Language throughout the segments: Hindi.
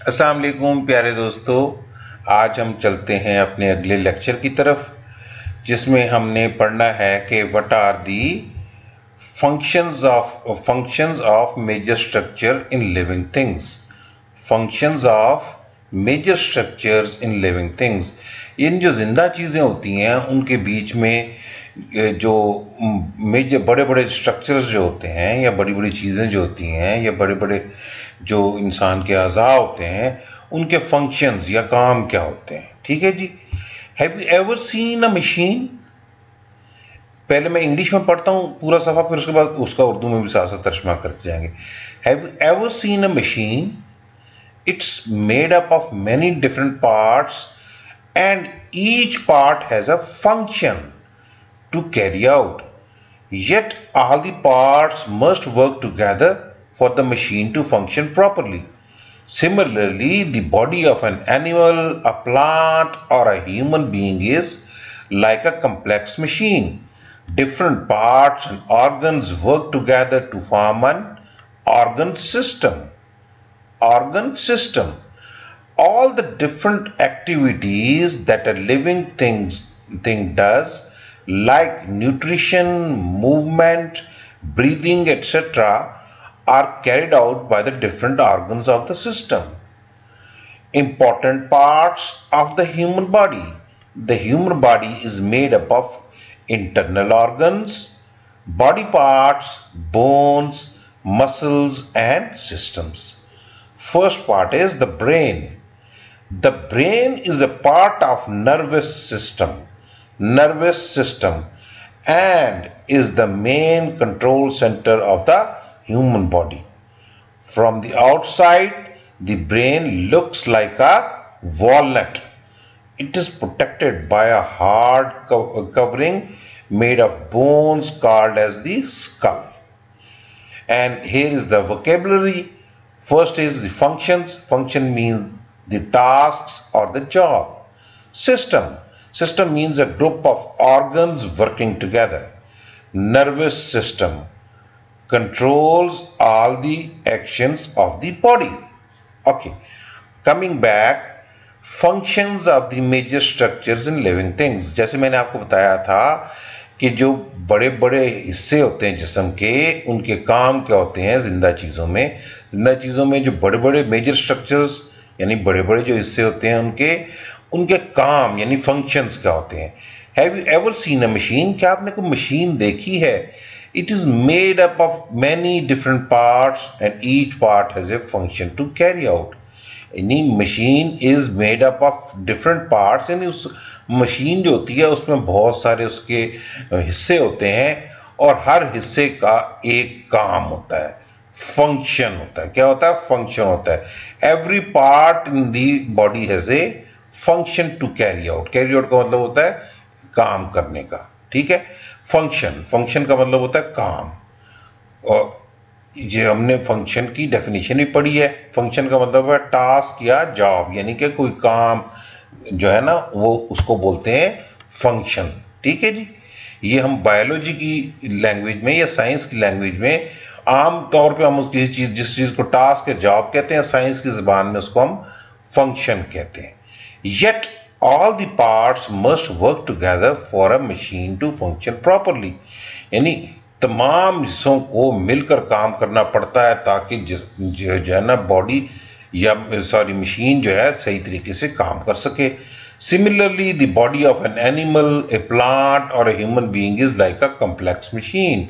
अस्सलाम वालेकुम प्यारे दोस्तों। आज हम चलते हैं अपने अगले लेक्चर की तरफ, जिसमें हमने पढ़ना है कि what are the functions of major structure in living things. Functions of major structures in living things, इन जो जिंदा चीज़ें होती हैं उनके बीच में जो मेजर बड़े बड़े स्ट्रक्चर्स जो होते हैं या बड़ी बड़ी चीज़ें जो होती हैं या बड़े बड़े जो इंसान के अज़ा होते हैं उनके फंक्शंस या काम क्या होते हैं। ठीक है जी। Have you ever seen a machine? पहले मैं इंग्लिश में पढ़ता हूँ पूरा सफ़ा, फिर उसके बाद उसका उर्दू में भी साथ साथ तर्जमा करते जाएंगे। Have you ever seen a machine? It's made up of many different parts and each part has a function to carry out, yet all the parts must work together for the machine to function properly. Similarly, the body of an animal, a plant or a human being is like a complex machine. Different parts and organs work together to form an organ system. All the different activities that a living thing does, like nutrition, movement, breathing, etc., are carried out by the different organs of the system. Important parts of the human body. The human body is made up of internal organs, body parts, bones, muscles, and systems. First part is the brain. The brain is a part of nervous system and is the main control center of the human body. From the outside, the brain looks like a walnut. It is protected by a hard covering made of bones called as the skull. And here is the vocabulary. First is the functions. Function means the tasks or the job. System means a group of organs working together. Nervous system controls all the actions of the body. Okay, coming back, functions of the major structures in living things. जैसे मैंने आपको बताया था कि जो बड़े बड़े हिस्से होते हैं जिस्म के, उनके काम क्या होते हैं जिंदा चीज़ों में जो बड़े बड़े मेजर स्ट्रक्चर्स यानी बड़े बड़े जो हिस्से होते हैं उनके काम यानी फंक्शंस क्या होते हैं। Have you ever seen a machine? क्या आपने कोई मशीन देखी है? It is made up of many different parts and each part has a function to carry out. यानी machine is made up of different parts, यानी उस मशीन जो होती है उसमें बहुत सारे उसके हिस्से होते हैं और हर हिस्से का एक काम होता है, फंक्शन होता है। क्या होता है? फंक्शन होता है। Every part in the body has a function to carry out. Carry out का मतलब होता है काम करने का। ठीक है। फंक्शन का मतलब होता है काम। और ये हमने फंक्शन की डेफिनेशन भी पढ़ी है। फंक्शन का मतलब है टास्क या जॉब, यानी कि कोई काम जो है ना वो उसको बोलते हैं फंक्शन। ठीक है जी। ये हम बायोलॉजी की लैंग्वेज में या साइंस की लैंग्वेज में आम तौर पे हम उस जिस चीज को टास्क या जॉब कहते हैं, साइंस की जुबान में उसको हम फंक्शन कहते हैं। Yet all the parts must work together for a machine to function properly. यानी तमाम हिस्सों को मिलकर काम करना पड़ता है ताकि जो है ना बॉडी या मशीन जो है सही तरीके से काम कर सके। Similarly the body of an animal, a plant और a human being is like a complex machine.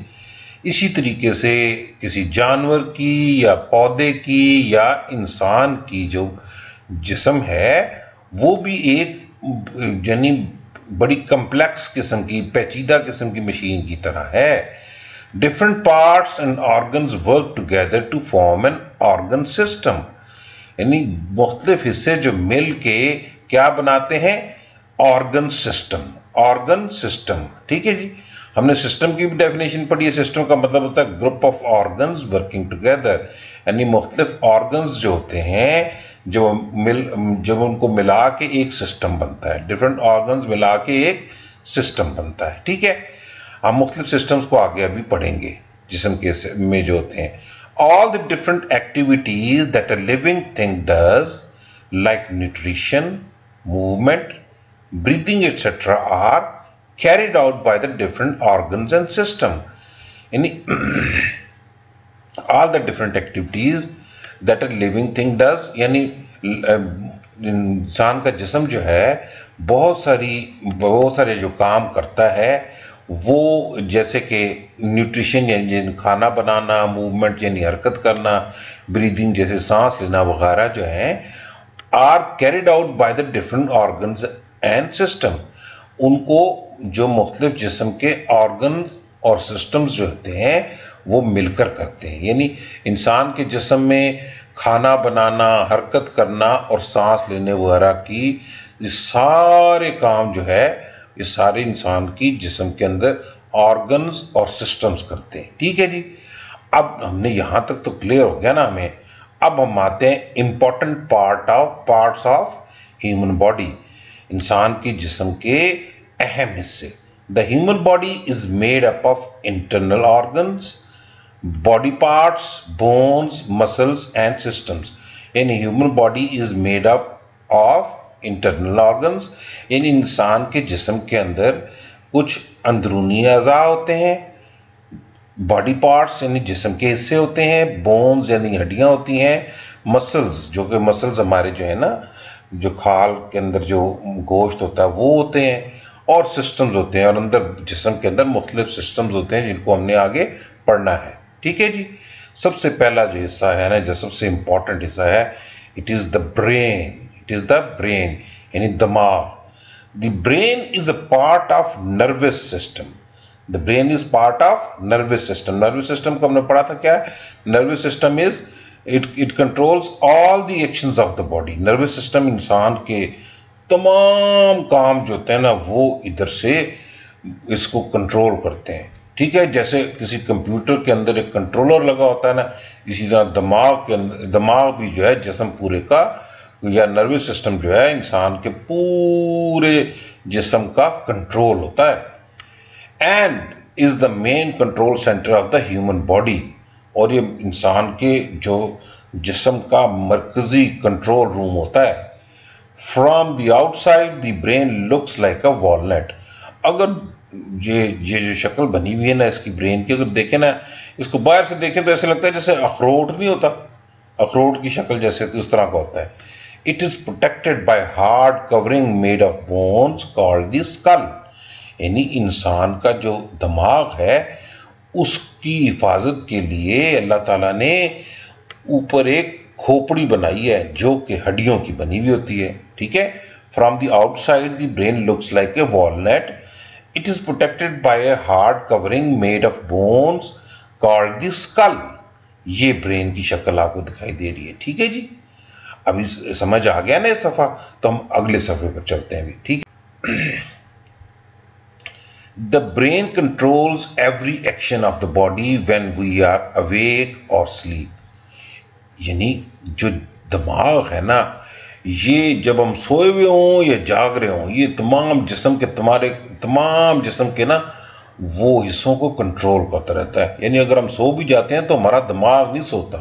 इसी तरीके से किसी जानवर की या पौधे की या इंसान की जो जिस्म है वो भी एक यानी बड़ी कम्प्लेक्स किस्म की, पेचीदा किस्म की मशीन की तरह है। Different parts and organs work together to form an organ system. यानी मुख्तलिफ हिस्से जो मिल के क्या बनाते हैं? Organ system. ठीक है जी। हमने सिस्टम की भी डेफिनेशन पढ़ी है। सिस्टम का मतलब होता है group of organs working together, यानी मुख्तलिफ ऑर्गन्स जो होते हैं जब उनको मिला के एक सिस्टम बनता है। डिफरेंट ऑर्गन्स मिला के एक सिस्टम बनता है। ठीक है। हम मुख्तलिफ सिस्टम्स को आगे अभी पढ़ेंगे जिस्म के में जो होते हैं। All the different activities that a living thing does, like nutrition, movement, breathing, etc., are carried out by the different organs and system. All the different activities that a living thing does, यानी इंसान का जिस्म जो है बहुत सारे जो काम करता है, वो जैसे कि न्यूट्रिशन यानी खाना बनाना, मूवमेंट यानी हरकत करना, ब्रीदिंग जैसे सांस लेना वगैरह जो है, are carried out by the different organs and system. उनको जो मुख्तलिफ जिस्म के ऑर्गन और सिस्टम्स जो होते हैं वो मिलकर करते हैं. यानी इंसान के जिस्म में खाना बनाना, हरकत करना और सांस लेने वगैरह की ये सारे काम जो है, ये सारे इंसान की जिस्म के अंदर ऑर्गन्स और सिस्टम्स करते हैं. ठीक है जी. अब हमने यहां तक तो क्लियर हो गया ना हमें. अब हम आते हैं important parts of human body. इंसान की जिस्म के अहम हिस्से. The human body is made up of internal organs, body parts, bones, muscles and systems. यानी human body is made up of internal organs, यानी इंसान के जिस्म के अंदर कुछ अंदरूनी अज़ा होते हैं, बॉडी पार्ट्स यानी जिस्म के हिस्से होते हैं, बोन्स यानी हड्डियां होती हैं, मसल्स जो कि मसल्स हमारे जो है ना, जो खाल के अंदर जो गोश्त होता है वो होते हैं, और सिस्टम्स होते हैं, और अंदर जिस्म के अंदर मुख्तलिफ सिस्टम्स होते हैं जिनको हमने आगे पढ़ना है. ठीक है जी. सबसे पहला जो हिस्सा है ना, जो सबसे इंपॉर्टेंट हिस्सा है, it is the brain. It is the brain यानी दिमाग. The brain is a part of nervous system. The brain is part of nervous system. Nervous system को हमने पढ़ा था क्या है. Nervous system is it controls all the actions of the body. Nervous system इंसान के तमाम काम जो होते हैं ना, वो इधर से इसको कंट्रोल करते हैं. ठीक है. जैसे किसी कंप्यूटर के अंदर एक कंट्रोलर लगा होता है ना, इसी तरह दिमाग भी जो है जिस्म पूरे का, या नर्वस सिस्टम जो है इंसान के पूरे जिस्म का कंट्रोल होता है. And is the main control centre of the human body. और ये इंसान के जो जिस्म का मरकजी कंट्रोल रूम होता है. From the outside the brain looks like a walnut. अगर ये जो शक्ल बनी हुई है ना इसकी ब्रेन की, अगर देखें ना, इसको बाहर से देखें तो ऐसे लगता है जैसे अखरोट नहीं होता, अखरोट की शक्ल जैसे, तो उस तरह का होता है. It is protected by hard covering made of bones called the skull. यानी इंसान का जो दिमाग है उसकी हिफाजत के लिए अल्लाह ताला ने ऊपर एक खोपड़ी बनाई है जो कि हड्डियों की बनी हुई होती है. ठीक है. From the outside the brain looks like a walnut. It is protected by a hard covering made of bones called the skull. ये ब्रेन की शक्ल आपको दिखाई दे रही है. ठीक है जी. अभी समझ आ गया ना ये सफ़ा, तो हम अगले सफ़े पर चलते हैं. ठीक है. The brain controls every action of the body when we are awake or sleep. यानी जो दिमाग है ना, ये जब हम सोए हुए हों या जाग रहे हों, ये तमाम जिस्म के ना वो हिस्सों को कंट्रोल करता रहता है. यानी अगर हम सो भी जाते हैं तो हमारा दिमाग नहीं सोता.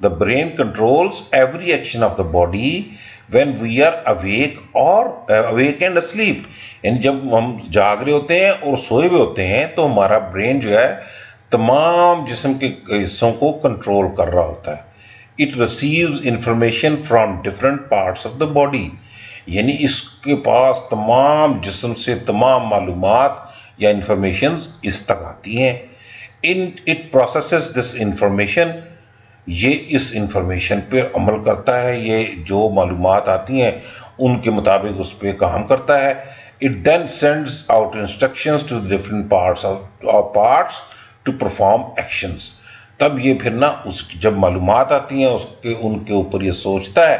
The brain controls every action of the body when we are awake and asleep. यानी जब हम जाग रहे होते हैं और सोए हुए होते हैं तो हमारा ब्रेन जो है तमाम जिस्म के हिस्सों को कंट्रोल कर रहा होता है. It receives information from different parts of the body. यानी इसके पास तमाम जिस्म से तमाम मालूमात या इंफॉर्मेशंस इस तक आती हैं. It processes this information. ये इस इंफॉर्मेशन पे अमल करता है. ये जो मालूमात आती हैं उनके मुताबिक उस पर काम करता है. It then sends out instructions to the different parts to perform actions. तब ये फिर ना जब मालूमात आती हैं उनके ऊपर ये सोचता है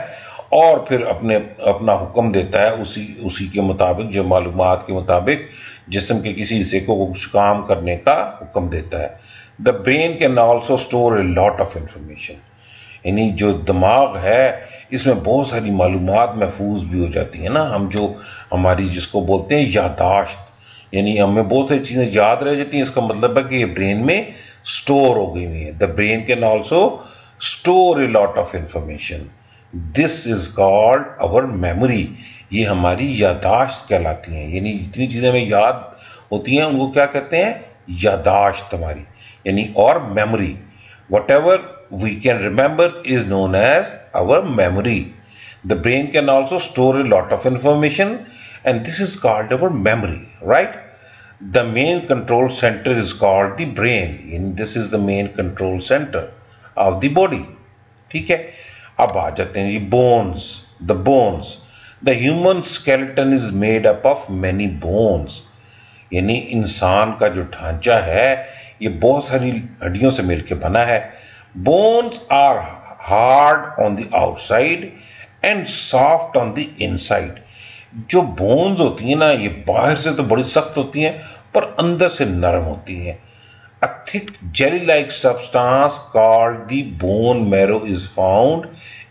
और फिर अपना हुक्म देता है उसी के मुताबिक, जो मालूमात के मुताबिक जिस्म के किसी हिस्से को कुछ काम करने का हुक्म देता है. The brain can also store a lot of information. यानी जो दिमाग है इसमें बहुत सारी मालूमात महफूज भी हो जाती है ना. हम जो हमारी जिसको बोलते हैं यादाश्त, यानी हमें बहुत सारी चीज़ें याद रह जाती हैं. इसका मतलब है कि ये ब्रेन में स्टोर हो गई हुई है। The brain can also store a lot of information, this is called our memory. ये हमारी यादाश्त कहलाती हैं, यानी जितनी चीजें हमें याद होती हैं उनको क्या कहते हैं, यादाश्त हमारी, यानी और memory. Whatever we can remember is known as our memory. The brain can also store a lot of information and this is called our memory, right? The main control center is called the brain, and this is the main control center of the body. ठीक है, अब आ जाते हैं जी bones. The bones. The human skeleton is made up of many bones. यानी इंसान का जो ढांचा है ये बहुत सारी हड्डियों से मिलकर बना है। Bones are hard on the outside and soft on the inside. जो बोन्स होती हैं ना ये बाहर से तो बड़ी सख्त होती हैं पर अंदर से नरम होती हैं। A thick jelly like substance called the bone marrow is found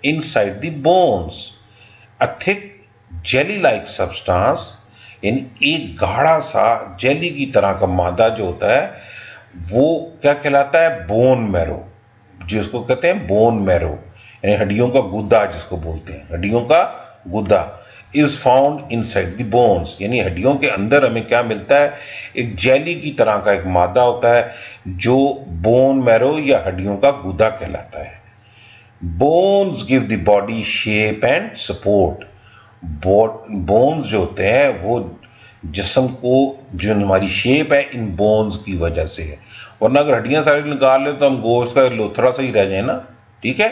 inside the bones. A thick jelly like substance यानी एक गाढ़ा सा जेली की तरह का मादा जो होता है वो क्या कहलाता है, बोन मैरो, जिसको कहते हैं बोन मैरो, यानी हड्डियों का गुद्दा जिसको बोलते हैं, हड्डियों का गुद्दा। Is found inside the bones, यानी हड्डियों के अंदर हमें क्या मिलता है, एक जेली की तरह का एक मादा होता है जो बोन मैरो या हड्डियों का गुद्दा कहलाता है। Bones give the body shape and support. Bones जो होते हैं वो जिस्म को, जो हमारी शेप है इन बोन्स की वजह से है, वरना अगर हड्डियां सारी निकाल ले तो हम गोश्त का लोथड़ा सा ही रह जाए ना, ठीक है।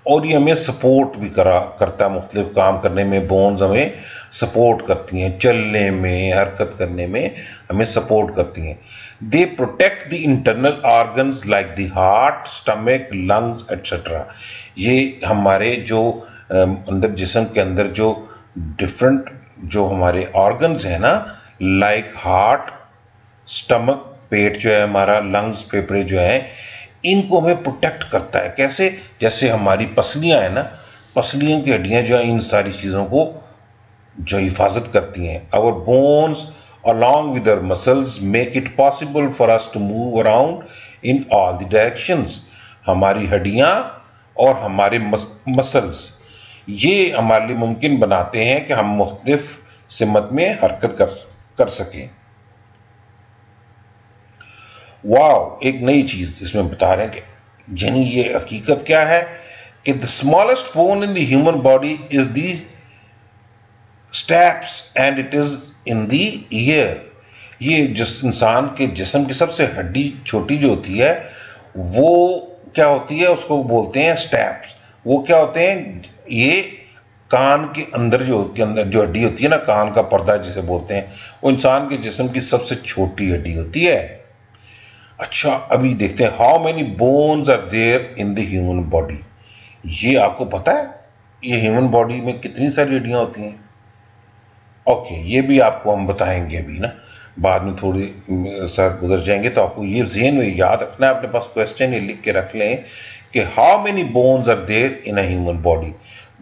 और ये हमें सपोर्ट भी करता है, मुख्तलिफ काम करने में बोन्स हमें सपोर्ट करती हैं, चलने में, हरकत करने में हमें सपोर्ट करती हैं। They protect the internal organs like the heart, stomach, lungs etcetera. ये हमारे जो अंदर जिस्म के अंदर जो डिफरेंट जो हमारे ऑर्गन्स हैं ना, लाइक हार्ट, स्टमक, पेट जो है हमारा, लंग्स, फेफड़े जो है, इनको हमें प्रोटेक्ट करता है। कैसे, जैसे हमारी पसलियां हैं ना, पसलियों की हड्डियां जो है इन सारी चीज़ों को जो हिफाजत करती हैं। Our bones along with our muscles make it possible for us to move around in all the directions. हमारी हड्डियां और हमारे मसल्स ये हमारे लिए मुमकिन बनाते हैं कि हम मुख्तलिफ सिमत में हरकत कर सकें। वाव, एक नई चीज इसमें बता रहे हैं कि यानी ये हकीकत क्या है कि the smallest bone in the human body is the steps and it is in the year. ये जिस इंसान के जिस्म की सबसे हड्डी छोटी जो होती है वो क्या होती है, उसको बोलते हैं स्टेप्स। वो क्या होते हैं, ये कान के अंदर जो हड्डी होती है ना, कान का पर्दा जिसे बोलते हैं, वो इंसान के जिस्म की सबसे छोटी हड्डी होती है। अच्छा, अभी देखते हैं how many bones are there in the human body. ये आपको पता है ये ह्यूमन बॉडी में कितनी सारी हड्डियां होती हैं? ओके, ये भी आपको हम बताएंगे अभी ना, बाद में थोड़ी सर गुजर जाएंगे तो आपको ये ज़हन में याद रखना है। अपने पास क्वेश्चन ये लिख के रख लें कि how many bones are there in a human body.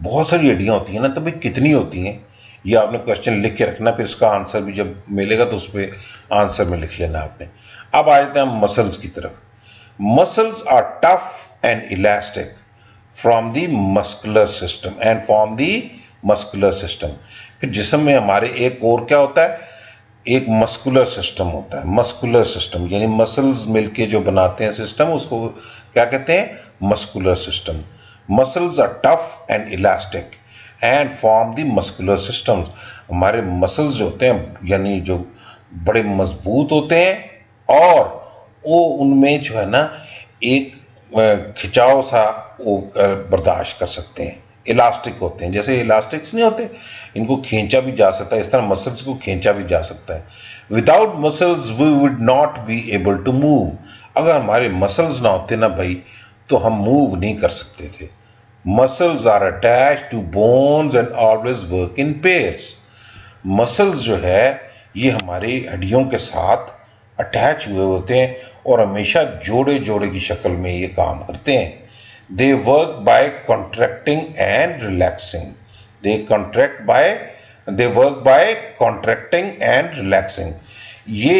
बहुत सारी हड्डियां होती हैं ना, तो भाई कितनी होती हैं, ये आपने क्वेश्चन लिख के रखना, फिर इसका आंसर भी जब मिलेगा तो उस पर आंसर में लिख लेना आपने। अब आ जाते हैं हम मसल्स की तरफ। Muscles are tough and elastic from the muscular system and from the muscular system. फिर जिस्म में हमारे एक और क्या होता है, एक मस्कुलर सिस्टम होता है। मस्कुलर सिस्टम यानी मसल्स मिलके जो बनाते हैं सिस्टम, उसको क्या कहते हैं, muscular system. Muscles are tough and elastic and form the muscular system. हमारे मसल्स जो होते हैं यानी जो बड़े मजबूत होते हैं और वो उनमें जो है ना एक खिंचाव सा वो बर्दाश्त कर सकते हैं, इलास्टिक होते हैं। जैसे इलास्टिक्स नहीं होते, इनको खींचा भी जा सकता है, इस तरह मसल्स को खींचा भी जा सकता है। Without muscles we would not be able to move. अगर हमारे मसल्स ना होते ना भाई तो हम मूव नहीं कर सकते थे। Muscles are attached to bones and always work in pairs. Muscles जो है ये हमारी हड्डियों के साथ अटैच हुए होते हैं और हमेशा जोड़े जोड़े की शक्ल में ये काम करते हैं। They work by contracting and relaxing. They work by contracting and relaxing. ये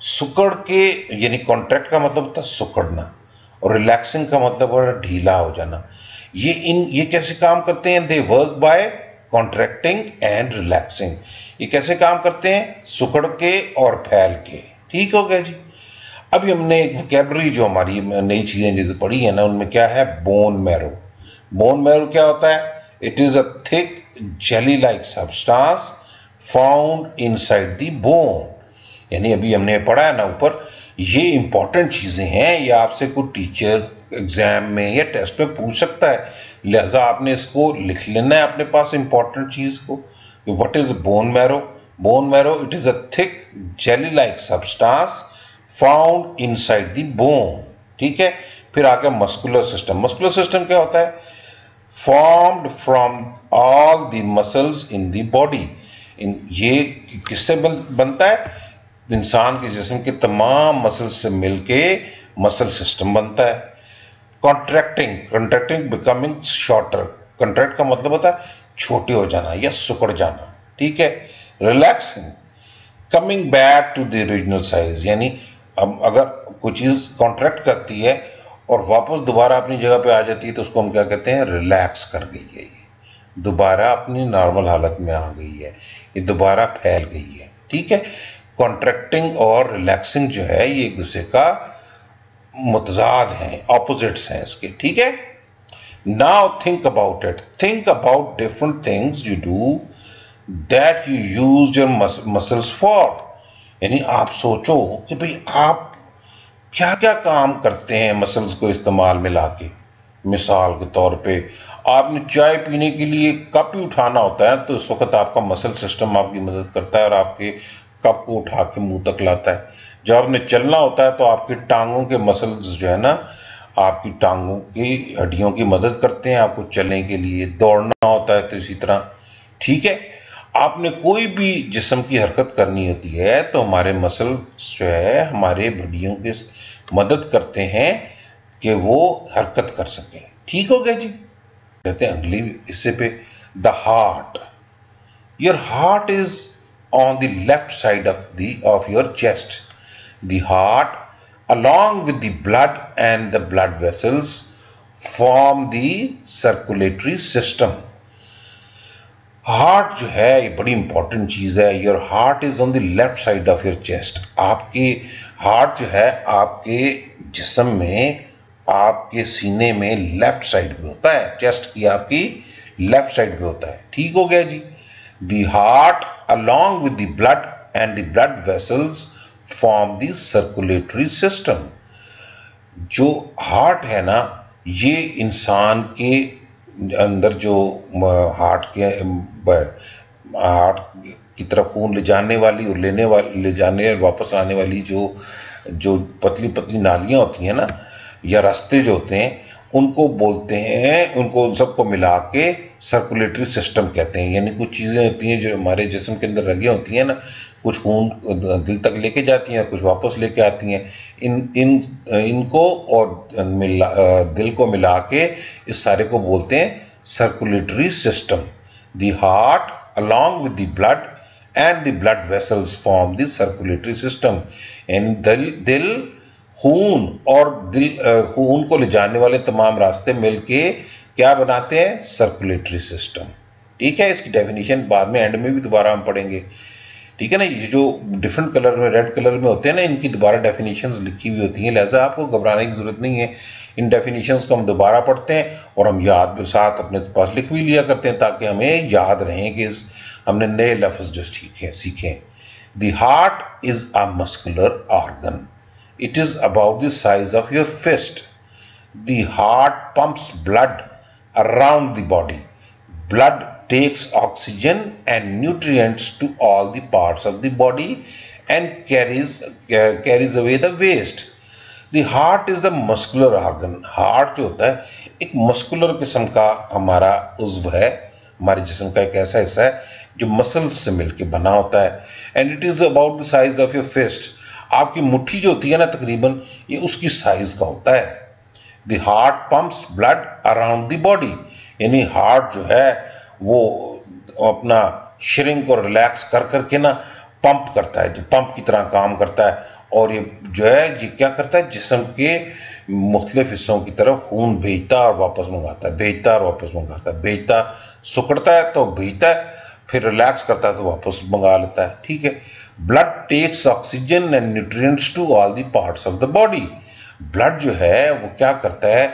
सुकड़ के, यानी कॉन्ट्रैक्ट का मतलब होता है सुकड़ना, और रिलैक्सिंग का मतलब होता है ढीला हो जाना। ये कैसे काम करते हैं? They work by contracting and relaxing. ये कैसे काम करते हैं? सुकड़ के और फैल के। ठीक हो गया जी। अभी हमने एक वोकैबुलरी जो हमारी नई चीजें जैसे पढ़ी है ना, उनमें क्या है? Bone marrow. बोन मैरो क्या होता है? It is a thick jelly like substance found inside the bone. यानी अभी हमने पढ़ा है ना ऊपर, ये इंपॉर्टेंट चीजें हैं, ये आपसे कोई टीचर एग्जाम में या टेस्ट में पूछ सकता है, लिहाजा आपने इसको लिख लेना है अपने पास इंपॉर्टेंट चीज को। What is bone marrow? Bone marrow, it is a thick jelly like substance found inside the bone. ठीक है। फिर आगे मस्कुलर सिस्टम। मस्कुलर सिस्टम क्या होता है? Formed from all the muscles in the body. ये किससे बनता है? इंसान के जिस्म के तमाम मसल्स से मिलके मसल सिस्टम बनता है। Contracting becoming shorter. कंट्रैक्ट का मतलब होता है छोटे हो जाना या सुकड़ जाना। ठीक है। Relaxing, coming back to the original size. यानी अब अगर कोई चीज कॉन्ट्रैक्ट करती है और वापस दोबारा अपनी जगह पे आ जाती है तो उसको हम क्या कहते हैं? रिलैक्स कर गई है, ये दोबारा अपनी नॉर्मल हालत में आ गई है, ये दोबारा फैल गई है। ठीक है। कॉन्ट्रैक्टिंग और रिलैक्सिंग जो है ये एक दूसरे का मुतजाद हैं, ऑपोजिट्स हैं इसके। ठीक है। Now think about it. Think about different things you do that you use your muscles for. यानी आप सोचो कि भाई आप क्या क्या काम करते हैं मसल्स को इस्तेमाल में लाके। मिसाल के तौर पे आपने चाय पीने के लिए कप ही उठाना होता है तो इस वक्त आपका मसल सिस्टम आपकी मदद करता है और आपके कप को उठा के मुंह तक लाता है। जब आपने चलना होता है तो आपकी टांगों के मसल्स जो है ना, आपकी टांगों की हड्डियों की मदद करते हैं आपको चलने के लिए। दौड़ना होता है तो इसी तरह। ठीक है। आपने कोई भी जिस्म की हरकत करनी होती है तो हमारे मसल्स जो है हमारे हड्डियों की मदद करते हैं कि वो हरकत कर सकें। ठीक हो गया जी। कहते हैं अगली हिस्से पे, the heart. Your heart is on the left side of your chest. The heart, along with the blood and the blood vessels, form the circulatory system. Heart जो है ये बड़ी इंपॉर्टेंट चीज है। Your heart is on the left side of your chest. आपकी हार्ट जो है आपके जिस्म में, आपके सीने में लेफ्ट साइड पे होता है, चेस्ट की आपकी लेफ्ट साइड पे होता है। ठीक हो गया जी। The heart along with the blood and the blood vessels form the circulatory system. जो हार्ट है ना, ये इंसान के अंदर जो हार्ट की तरफ खून ले जाने वाली और ले जाने और वापस लाने वाली जो पतली पतली नालियां होती हैं ना, या रास्ते जो होते हैं, उनको बोलते हैं, उनको उन सबको मिला के सर्कुलेटरी सिस्टम कहते हैं। यानी कुछ चीज़ें होती हैं जो हमारे जिस्म के अंदर लगी होती हैं ना, कुछ खून दिल तक लेके जाती हैं, कुछ वापस लेके आती हैं। इनको और दिल को मिला के इस सारे को बोलते हैं circulatory system. The heart along with the blood and the blood vessels form the circulatory system. And दिल, खून और खून को ले जाने वाले तमाम रास्ते मिलके क्या बनाते हैं? Circulatory system. ठीक है। इसकी डेफिनेशन बाद में एंड में भी दोबारा हम पढ़ेंगे। ठीक है ना। ये जो डिफरेंट कलर में, रेड कलर में होते हैं ना, इनकी दोबारा डेफिनेशंस लिखी हुई होती हैं, लिहाजा आपको घबराने की जरूरत नहीं है। इन डेफिनेशंस को हम दोबारा पढ़ते हैं और हम याद साथ अपने पास लिख भी लिया करते हैं ताकि हमें याद रहें कि हमने नए लफ्ज जो सीखे। The heart is a muscular organ. It is about the size of your fist. The heart pumps blood around the body. Blood takes oxygen and nutrients to all the parts of the body and carries away the waste. The heart is the muscular organ. Heart जो होता है एक मस्कुलर किस्म का हमारा उज़्व है, हमारे जिस्म का एक ऐसा हिस्सा है जो मसल्स से मिलकर बना होता है। And it is about the size of your fist. आपकी मुट्ठी जो होती है ना, तकरीबन ये उसकी साइज का होता है। The heart pumps blood around the body. यानी हार्ट जो है वो अपना श्रिंक और रिलैक्स कर करके ना पंप करता है, जो पंप की तरह काम करता है और ये जो है ये क्या करता है, जिस्म के मुख्तलिफ हिस्सों की तरफ खून भेजता और वापस मंगाता है, भेजता और वापस मंगाता है, भेजता, सुकड़ता है तो भेजता है, फिर रिलैक्स करता है तो वापस मंगा लेता है। ठीक है। Blood takes oxygen and nutrients to all the parts of the body. Blood जो है वो क्या करता है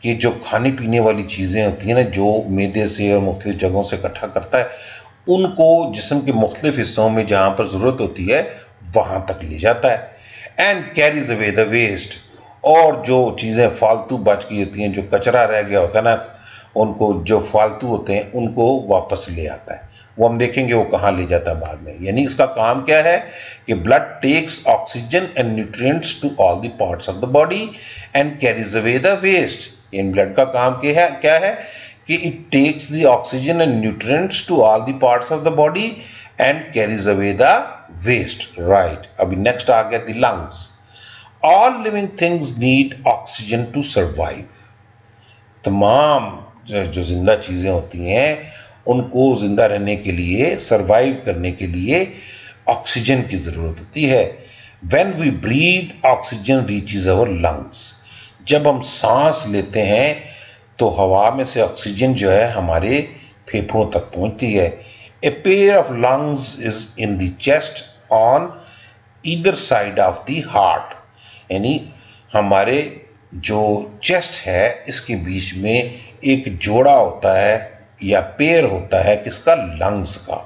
कि जो खाने पीने वाली चीज़ें होती हैं ना, जो मैदे से और मुख्तलिफ जगहों से इकट्ठा करता है, उनको जिस्म के मुख्तलिफ हिस्सों में जहाँ पर ज़रूरत होती है वहाँ तक ले जाता है। And carries away the waste, और जो चीज़ें फालतू बच गई होती हैं, जो कचरा रह गया होता है ना, उनको जो फालतू होते हैं उनको वापस ले आता है। वो हम देखेंगे वो कहाँ ले जाता है बाद में। यानी इसका काम क्या है कि blood takes oxygen and nutrients to all the parts of the body and carries away the waste. इन ब्लड का काम क्या है कि it takes the oxygen and nutrients to all the parts of the body and carries away the waste. Right. अभी नेक्स्ट आ गया the lungs. All living things need oxygen to survive. तमाम जो जिंदा चीजें होती हैं उनको जिंदा रहने के लिए, सर्वाइव करने के लिए ऑक्सीजन की जरूरत होती है। When we breathe oxygen reaches our lungs. जब हम सांस लेते हैं तो हवा में से ऑक्सीजन जो है हमारे फेफड़ों तक पहुंचती है। A pair of lungs is in the chest on either side of the heart. यानी हमारे जो चेस्ट है इसके बीच में एक जोड़ा होता है या पेयर होता है किसका, लंग्स का,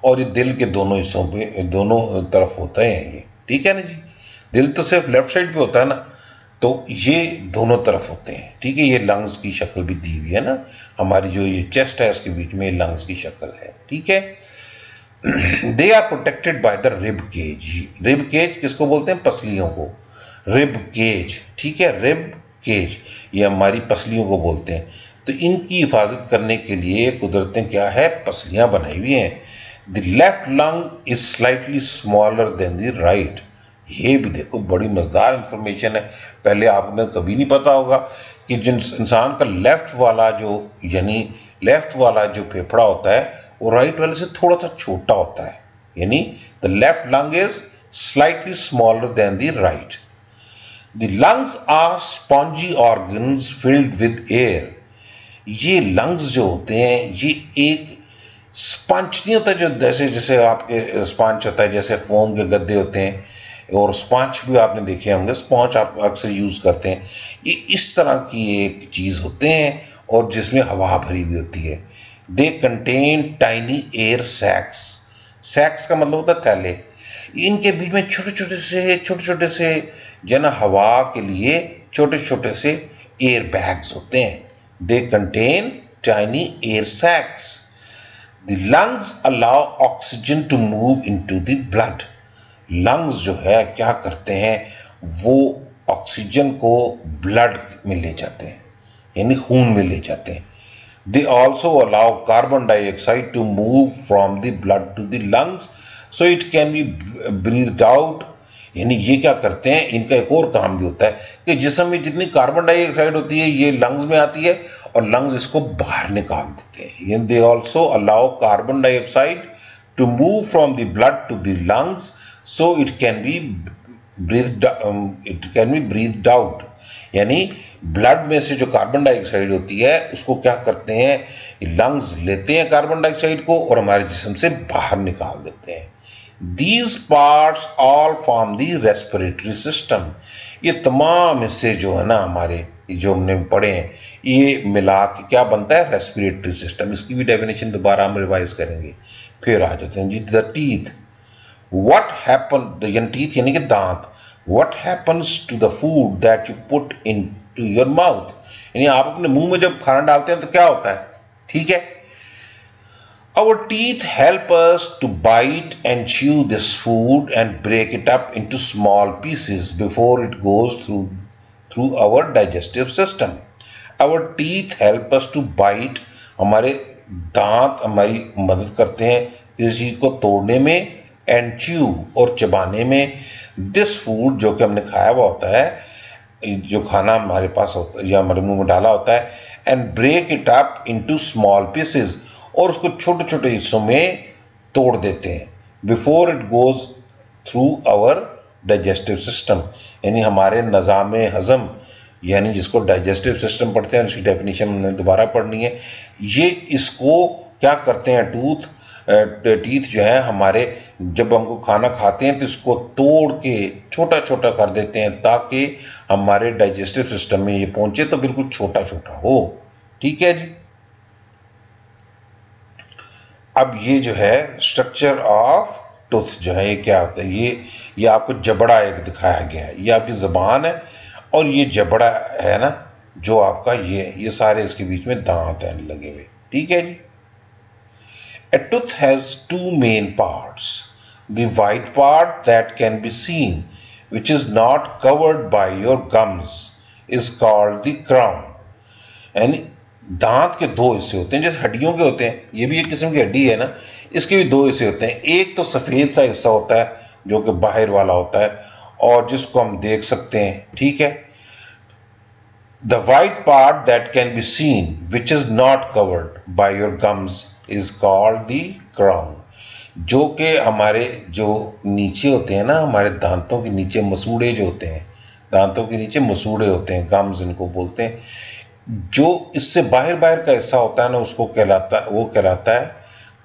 और ये दिल के दोनों हिस्सों पे, दोनों तरफ होते हैं ये। ठीक है ना जी। दिल तो सिर्फ लेफ्ट साइड पे होता है ना, तो ये दोनों तरफ होते हैं। ठीक है। ये लंग्स की शक्ल भी दी हुई है ना, हमारी जो ये चेस्ट है इसके बीच में लंग्स की शक्ल है। ठीक है। They are protected by the rib cage. Rib cage किसको बोलते हैं, पसलियों को, रिब केज। ठीक है। रिब केज ये हमारी पसलियों को बोलते हैं। तो इनकी हिफाजत करने के लिए कुदरतें क्या है, पसलियां बनाई हुई हैं। The left lung is slightly smaller than the right. ये भी देखो बड़ी मजेदार इंफॉर्मेशन है, पहले आपने कभी नहीं पता होगा कि जिन इंसान का लेफ्ट वाला जो फेफड़ा होता है वो राइट वाले से थोड़ा सा छोटा होता है। यानी the left lung is slightly smaller than the right. The lungs are spongy organs filled with air. ये लंग्स जो होते हैं ये एक स्पंज नहीं होता, जो जैसे आपके स्पंज होता है, जैसे फोम के गद्दे होते हैं, और स्पंज भी आपने देखे होंगे, स्पंज आप अक्सर यूज करते हैं। ये इस तरह की एक चीज होते हैं और जिसमें हवा भरी हुई होती है। They contain tiny air sacs. Sacs का मतलब होता है थैले। इनके बीच में छोटे छोटे से जो ना हवा के लिए छोटे छोटे से एयर बैग्स होते हैं। They contain tiny air sacs. The lungs allow oxygen to move into the blood. Lungs जो है क्या करते हैं, वो ऑक्सीजन को ब्लड में ले जाते हैं, यानी खून में ले जाते हैं। They also allow carbon dioxide to move from the blood to the lungs so it can be breathed out. यानी ये क्या करते हैं, इनका एक और काम भी होता है कि जिस्म में जितनी कार्बन डाइऑक्साइड होती है ये लंग्स में आती है और लंग्स इसको बाहर निकाल देते हैं। They also allow carbon dioxide to move from the blood to the lungs so it can be breathed out. यानी ब्लड में से जो कार्बन डाइऑक्साइड होती है उसको क्या करते हैं, लंग्स लेते हैं कार्बन डाइऑक्साइड को और हमारे जिस्म से बाहर निकाल देते हैं। These parts all form the respiratory system। ये तमाम हिस्से जो है ना हमारे, जो हमने पढ़े हैं, ये मिला के क्या बनता है, रेस्पिरेटरी सिस्टम। इसकी भी डेफिनेशन दोबारा हम रिवाइज करेंगे। फिर आ जाते हैं जी the teeth. What happen, teeth यानी कि दांत। What happens to the food that you put into your mouth. यानी आप अपने मुंह में जब खाना डालते हैं तो क्या होता है, ठीक है। Our teeth help us to bite and chew this food and break it up into small pieces before it goes through our digestive system. Our teeth help us to bite। हमारे दांत हमारी मदद करते हैं किसी चीज को तोड़ने में, and chew और चबाने में, this food जो कि हमने खाया हुआ होता है, जो खाना हमारे पास होता है या हमारे मुंह में डाला होता है, and break it up into small pieces और उसको छोटे छोटे हिस्सों में तोड़ देते हैं, before it goes through our digestive system, यानी हमारे निज़ाम हज़म, यानी जिसको डाइजेस्टिव सिस्टम पढ़ते हैं, उसकी डेफिनेशन हमने दोबारा पढ़नी है। ये इसको क्या करते हैं, टीथ जो है हमारे, जब हमको खाना खाते हैं तो इसको तोड़ के छोटा छोटा कर देते हैं ताकि हमारे डाइजेस्टिव सिस्टम में ये पहुंचे तो बिल्कुल छोटा छोटा हो। ठीक है जी। अब ये जो है स्ट्रक्चर ऑफ टूथ जो है ये क्या होता है, ये आपको जबड़ा एक दिखाया गया है, ये आपकी ज़बान है और ये जबड़ा है ना जो आपका ये सारे इसके बीच में दांत हैं लगे हुए। ठीक है जी। A tooth has two main parts. The white part that can be seen, which is not covered by your gums, is called the crown. यानी दांत के दो हिस्से होते हैं, जैसे हड्डियों के होते हैं, ये भी एक किस्म की हड्डी है ना, इसके भी दो हिस्से होते हैं। एक तो सफ़ेद सा हिस्सा होता है जो कि बाहर वाला होता है और जिसको हम देख सकते हैं। ठीक है। The white part that can be seen, which is not covered by your gums, is called the crown. जो कि हमारे जो नीचे होते हैं ना, हमारे दांतों के नीचे मसूड़े जो होते हैं, दांतों के नीचे मसूड़े होते हैं, गम्स इनको बोलते हैं, जो इससे बाहर का हिस्सा होता है ना, उसको वो कहलाता है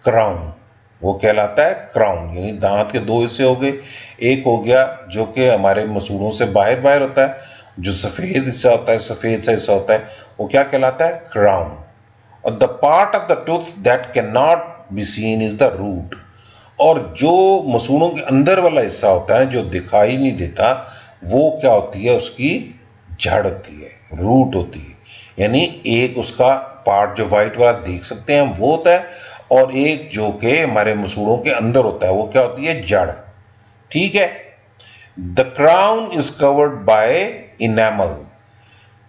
क्राउन। वो कहलाता है क्राउन। यानी दांत के दो हिस्से हो गए, एक हो गया जो कि हमारे मसूड़ों से बाहर होता है, जो सफ़ेद हिस्सा होता है, सफ़ेद सा हिस्सा होता है, वो क्या कहलाता है, क्राउन। और the part of the tooth that can not be seen is the root. और जो मसूड़ों के अंदर वाला हिस्सा होता है जो दिखाई नहीं देता, वो क्या होती है, उसकी जड़ होती है, रूट होती है। यानी एक उसका पार्ट जो वाइट वाला देख सकते हैं वो होता है, और एक जो कि हमारे मसूड़ों के अंदर होता है वो क्या होती है, जड़। ठीक है। The crown is covered by enamel.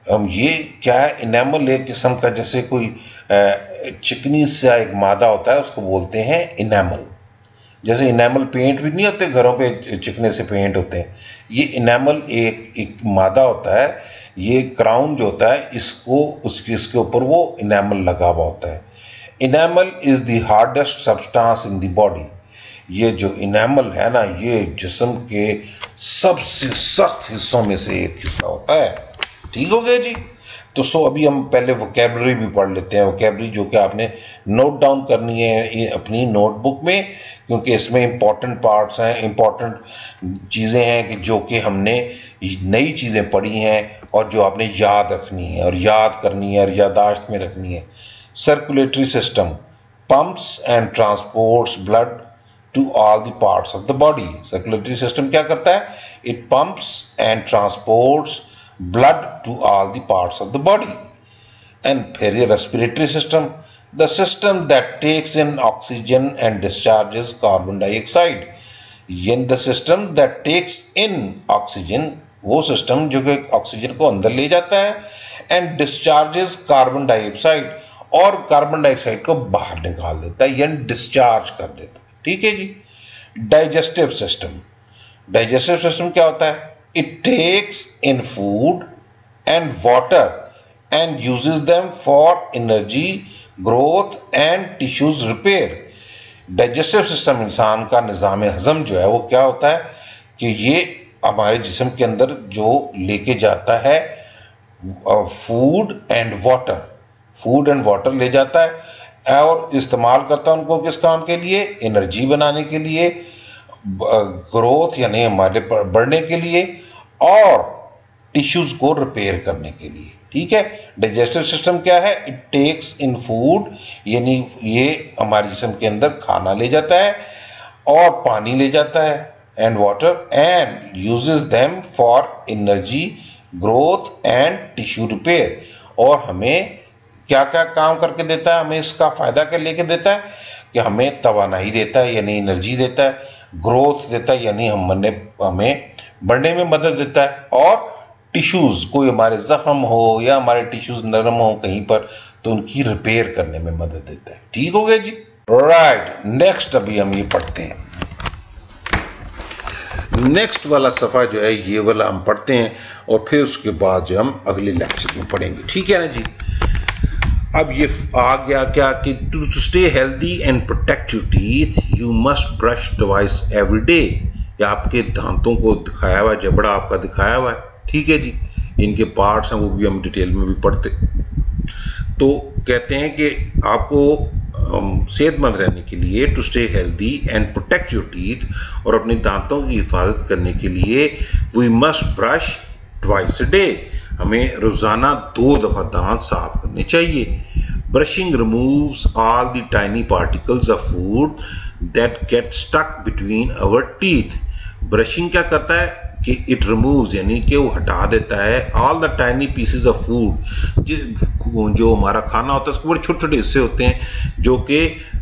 ये क्या है, इनेमल एक किस्म का, जैसे कोई चिकनी सा एक मादा होता है, उसको बोलते हैं इनेमल। जैसे इनेमल पेंट भी नहीं होते घरों पे, चिकने से पेंट होते हैं, ये इनेमल एक मादा होता है। ये क्राउन जो होता है इसके ऊपर वो इनेमल लगा हुआ होता है। Enamel is the hardest substance in the body. ये जो इनेमल है ना, ये जिस्म के सबसे सख्त हिस्सों में से एक हिस्सा होता है। ठीक हो गया जी। तो अभी हम पहले वोकैबलरी भी पढ़ लेते हैं। वोकैबलरी जो कि आपने नोट डाउन करनी है अपनी नोटबुक में, क्योंकि इसमें इंपॉर्टेंट पार्ट्स हैं, इंपॉर्टेंट चीज़ें हैं कि जो कि हमने नई चीज़ें पढ़ी हैं और जो आपने याद रखनी है और याद करनी है और यादाश्त में रखनी है। Circulatory system pumps and transports blood to all the parts of the body. Circulatory system क्या करता है, it pumps and transports blood to all the parts of the body. And फिर ये respiratory system, the system that takes in oxygen and discharges carbon dioxide. ये the system that takes in oxygen, वो system जो कि ऑक्सीजन को अंदर ले जाता है, and discharges carbon dioxide, और कार्बन डाइऑक्साइड को बाहर निकाल देता है, यानी डिस्चार्ज कर देता है। ठीक है जी। डाइजेस्टिव सिस्टम, डाइजेस्टिव सिस्टम क्या होता है, it takes in food and water and uses them for energy, growth and tissues repair. Digestive system इंसान का निज़ाम हज़म जो है वो क्या होता है कि ये हमारे जिस्म के अंदर जो लेके जाता है फूड एंड वाटर ले जाता है और इस्तेमाल करता है उनको किस काम के लिए, एनर्जी बनाने के लिए, ग्रोथ यानी हमारे बढ़ने के लिए, और टिश्यूज को रिपेयर करने के लिए। ठीक है। डाइजेस्टिव सिस्टम क्या है, इट टेक्स इन फूड, यानी ये हमारे जिस्म के अंदर खाना ले जाता है और पानी ले जाता है, and water, and uses them for energy, growth and tissue repair. और हमें क्या क्या काम करके देता है, हमें इसका फायदा क्या लेके देता है कि हमें तवानाई देता है यानी एनर्जी देता है, ग्रोथ देता है यानी हमें बढ़ने में मदद देता है, और टिश्यूज, कोई हमारे जख्म हो या हमारे टिश्यूज नरम हो कहीं पर तो उनकी रिपेयर करने में मदद देता है। ठीक हो गया जी। राइट, नेक्स्ट अभी हम ये पढ़ते हैं। नेक्स्ट वाला सफ़ा जो है ये वाला हम पढ़ते हैं और फिर उसके बाद जो हम अगले लेक्चर में पढ़ेंगे। ठीक है ना जी। अब ये आ गया क्या कि to stay healthy and protect your teeth you must brush twice every day. या आपके दांतों को दिखाया हुआ है, जबड़ा आपका दिखाया हुआ है, ठीक है जी, इनके पार्ट्स हैं वो भी हम डिटेल में भी पढ़ते। तो कहते हैं कि आपको सेहतमंद रहने के लिए, to stay healthy and protect your teeth, और अपने दांतों की हिफाजत करने के लिए we must brush twice a day, हमें रोजाना 2 दफा दांत साफ करने चाहिए। Brushing removes all the tiny particles of food that get stuck between our teeth. Brushing क्या करता है कि इट रिमूव्स, यानी कि वो हटा देता है all the tiny pieces of food, जो हमारा खाना होता है उसके बड़े छोटे छोटे हिस्से होते हैं जो कि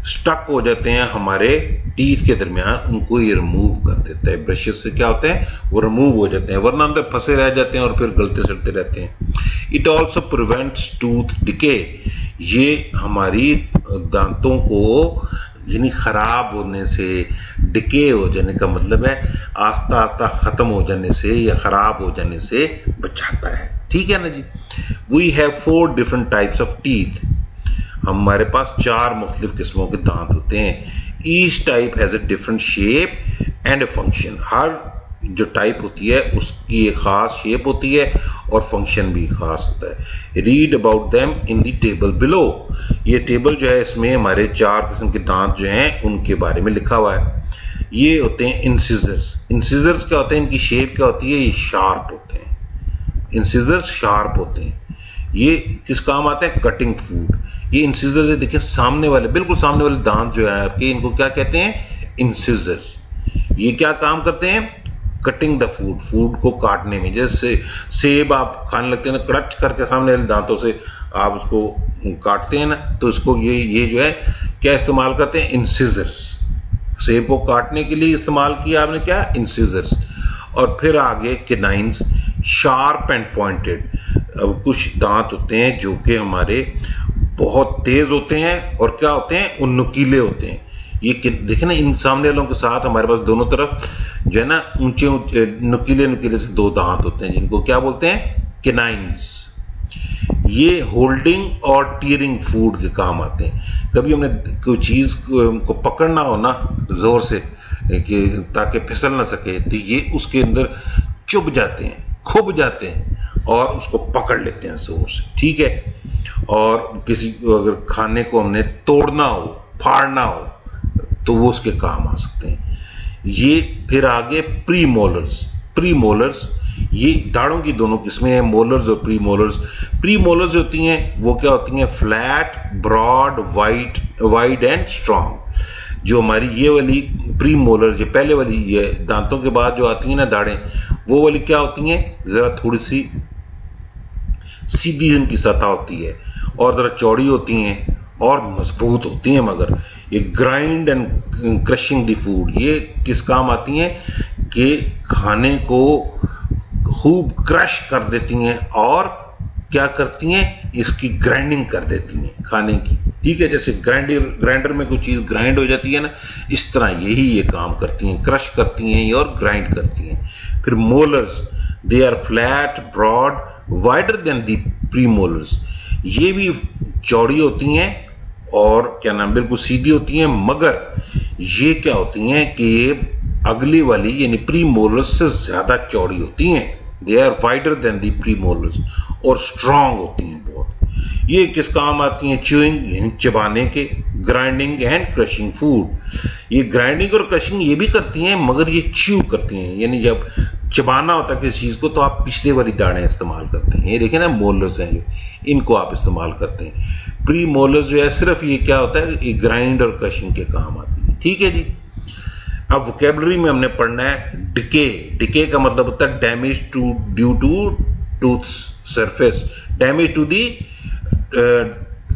स्टक हो जाते हैं हमारे टीथ के दरमियान, उनको ये रिमूव कर देता है। ब्रशेस से क्या होते हैं, वो रिमूव हो जाते हैं, वरना अंदर फंसे रह जाते हैं और फिर गलते सड़ते रहते हैं। It also prevents tooth decay, ये हमारी दांतों को यानी खराब होने से, डिके हो जाने का मतलब है आस्ता आस्ता खत्म हो जाने से या खराब हो जाने से बचाता है, ठीक है ना जी। We have 4 different types of teeth, हमारे पास 4 मुख्तलिफ किस्मों के दांत होते हैं। Each type has a different shape and a function, हर जो टाइप होती है उसकी एक खास शेप होती है और फंक्शन भी खास होता है। Read about them in the table below, ये टेबल जो है इसमें हमारे 4 किस्म के दांत जो हैं उनके बारे में लिखा हुआ है। ये होते हैं इंसिजर्स। इंसिजर्स क्या होते हैं, इनकी शेप क्या होती है, ये शार्प होते हैं, इंसिजर्स शार्प होते हैं। ये किस काम आते हैं, कटिंग फूड। ये इंसिजर्स देखिए सामने वाले, बिल्कुल सामने वाले दांत जो है आपके, इनको क्या कहते हैं, इंसिजर्स। ये क्या काम करते हैं, कटिंग द फूड, फूड को काटने में। जैसे सेब आप खाने लगते हैं ना, कड़च करके सामने वाले दांतों से आप उसको काटते हैं ना, तो इसको ये जो है क्या इस्तेमाल करते हैं, इंसिजर्स। सेब को काटने के लिए इस्तेमाल किया आपने क्या, इंसिजर्स। और फिर आगे केनाइन्स, शार्प एंड पॉइंटेड। अब कुछ दांत होते हैं जो कि हमारे बहुत तेज होते हैं और क्या होते हैं, वो नुकीले होते हैं। ये देखें ना, इन सामने वालों के साथ हमारे पास दोनों तरफ जो है ना ऊंचे ऊंचे नुकीले नुकीले से 2 दांत होते हैं, जिनको क्या बोलते हैं, केनाइन्स। ये होल्डिंग और टीयरिंग फूड के काम आते हैं। कभी हमने कोई चीज को पकड़ना हो ना जोर से कि ताकि फिसल ना सके, तो ये उसके अंदर चुभ जाते हैं, खुब जाते हैं और उसको पकड़ लेते हैं जोर से, ठीक है। और किसी अगर खाने को हमने तोड़ना हो, फाड़ना हो, तो वो उसके काम आ सकते हैं। ये फिर आगे प्री मोलर्स। प्री मोलर्स ये दाढ़ों की दोनों किस्में हैं, मोलर्स और प्री मोलर्स। प्री मोलर्स होती हैं वो क्या होती हैं, flat, broad, wide and strong. जो हमारी ये वाली प्री मोलर, जो पहले वाली ये दांतों के बाद जो आती हैं ना दाढ़ें, वो वाली क्या होती हैं, जरा थोड़ी सी सीधी इनकी सतह होती है और जरा चौड़ी होती हैं और मजबूत होती हैं। मगर ये grind and crushing the food, ये किस काम आती हैं कि खाने को खूब क्रश कर देती हैं और क्या करती हैं, इसकी ग्राइंडिंग कर देती हैं खाने की, ठीक है। जैसे ग्राइंडर में कोई चीज़ ग्राइंड हो जाती है ना, इस तरह यही ये काम करती हैं, क्रश करती हैं और ग्राइंड करती हैं। फिर molars, they are flat, broad, wider than the premolars. ये भी चौड़ी होती हैं और क्या नाम, बिल्कुल सीधी होती हैं, मगर ये क्या होती हैं कि अगली वाली यानी प्री मोलर्स से ज्यादा चौड़ी होती हैं। They are wider than the premolars और स्ट्रांग होती हैं बहुत। ये किस काम आती हैं, च्यूइंग यानी चबाने के, ग्राइंडिंग एंड क्रशिंग फूड। ये ग्राइंडिंग और क्रशिंग ये भी करती हैं, मगर ये च्यू करती हैं, यानी जब चबाना होता है किसी चीज को तो आप पिछले वाली दाढ़ें इस्तेमाल करते हैं। ये देखें ना, मोलर्स हैं जो, इनको आप इस्तेमाल करते हैं। प्री मोलर्स जो है सिर्फ ये क्या होता है, ये ग्राइंड और क्रशिंग के काम आती है, ठीक है जी। अब वोकैबुलरी में हमने पढ़ना है डिके। डिके का मतलब होता है damage due to tooth surface, damage to the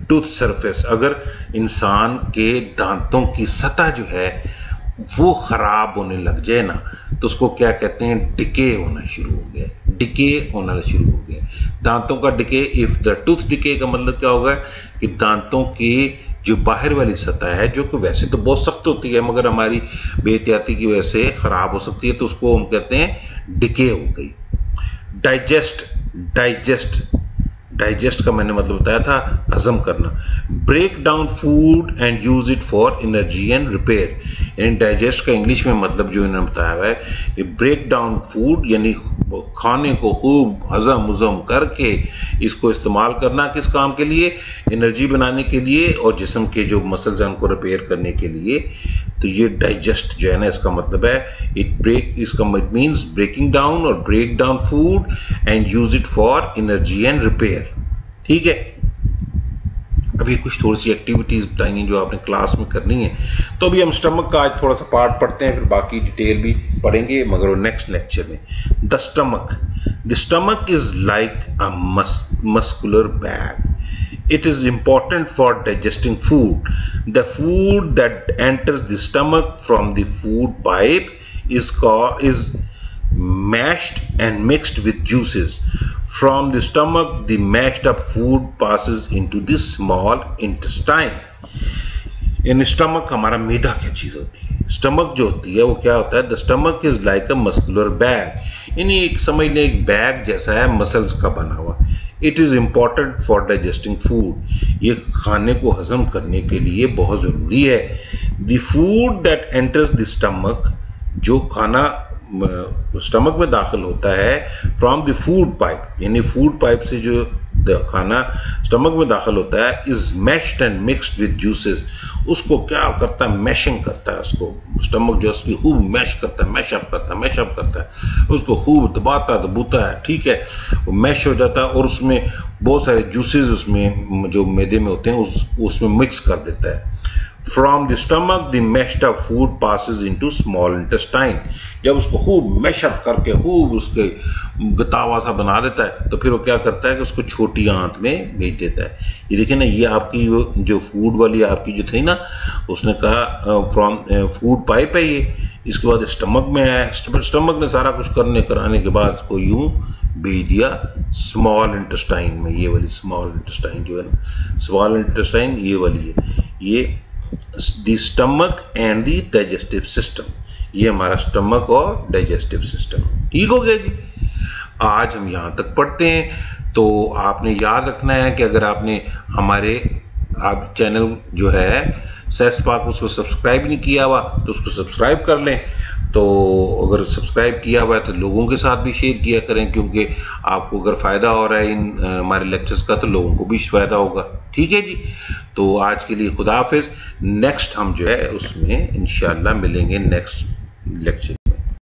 tooth surface. अगर इंसान के दांतों की सतह जो है वो खराब होने लग जाए ना, तो उसको क्या कहते हैं, डिके होना शुरू हो गया, डिके होना शुरू हो गया। दांतों का decay, if the tooth decay का मतलब क्या होगा कि दांतों की जो बाहर वाली सतह है, जो कि वैसे तो बहुत सख्त होती है मगर हमारी बेहतियाती की वजह से खराब हो सकती है, तो उसको हम कहते हैं डिके हो गई। डाइजेस्ट, डाइजेस्ट, डाइजेस्ट का मैंने मतलब बताया था हजम करना। Break down food and use it for energy and repair, यानी डाइजेस्ट का इंग्लिश में मतलब जो इन्होंने बताया हुआ है, ब्रेक डाउन फूड यानी खाने को खूब हजम करके इसको इस्तेमाल करना किस काम के लिए, एनर्जी बनाने के लिए और जिस्म के जो मसल्स हैं उनको रिपेयर करने के लिए। तो ये डाइजेस्ट जो है ना इसका मतलब है इसका मीन्स ब्रेकिंग डाउन और break down food and use it for energy and repair. ठीक है, अभी कुछ थोड़ी सी एक्टिविटीज बताएंगे जो आपने क्लास में करनी है। तो अभी हम स्टमक का आज थोड़ा सा पार्ट पढ़ते हैं, फिर बाकी डिटेल भी पढ़ेंगे मगर नेक्स्ट लेक्चर में। The stomach is like a muscular bag. It is important for digesting food. The food that enters the stomach from the food pipe is mashed and mixed with juices. From the stomach, the mashed up food passes into the small intestine. In stomach हमारा मैदा क्या चीज होती है? स्टमक जो होती है वो क्या होता है? The stomach is like a muscular bag, यानी एक समझ लें एक बैग जैसा है मसल्स का बना हुआ। It is important for digesting food, ये खाने को हजम करने के लिए बहुत जरूरी है। The food that enters the stomach, जो खाना स्टमक में दाखिल होता है, फ्रॉम द फूड पाइप, यानी फूड पाइप से जो खाना स्टमक में दाखिल होता है, is mashed and mixed with juices, उसको क्या करता है? मैशिंग करता है, उसको स्टमक जो उसकी खूब मैश करता है, मैशअप करता है, उसको खूब दबाता है। ठीक है, वो मैश हो जाता है और उसमें बहुत सारे जूसेस उसमें जो मैदे में होते हैं उसमें मिक्स कर देता है। From the stomach, the mashed up food passes into small intestine. जब उसको खूब मैशअप करके खूब उसके गतावा सा बना देता है तो फिर वो क्या करता है कि उसको छोटी आंत में भेज देता है। ये देखिए ना, ये आपकी जो फूड वाली आपकी जो थी ना, उसने कहा फ्रॉम फूड पाइप है ये, इसके बाद स्टमक में है, स्टमक ने सारा कुछ कराने के बाद इसको यूं भेज दिया स्मॉल इंटेस्टाइन में। ये वाली स्मॉल इंटेस्टाइन जो है ना, स्मॉल इंटेस्टाइन ये वाली है, ये the stomach and the digestive system, ये हमारा स्टमक और डाइजेस्टिव सिस्टम। ठीक हो गया जी, आज हम यहाँ तक पढ़ते हैं। तो आपने याद रखना है कि अगर आपने हमारे आप चैनल जो है सैस पाक उसको सब्सक्राइब नहीं किया हुआ तो उसको सब्सक्राइब कर लें। तो अगर सब्सक्राइब किया हुआ है तो लोगों के साथ भी शेयर किया करें, क्योंकि आपको अगर फ़ायदा हो रहा है इन हमारे लेक्चर्स का तो लोगों को भी फ़ायदा होगा। ठीक है जी, तो आज के लिए खुदा हाफिज़। नेक्स्ट हम जो है उसमें इंशाअल्लाह मिलेंगे नेक्स्ट लेक्चर।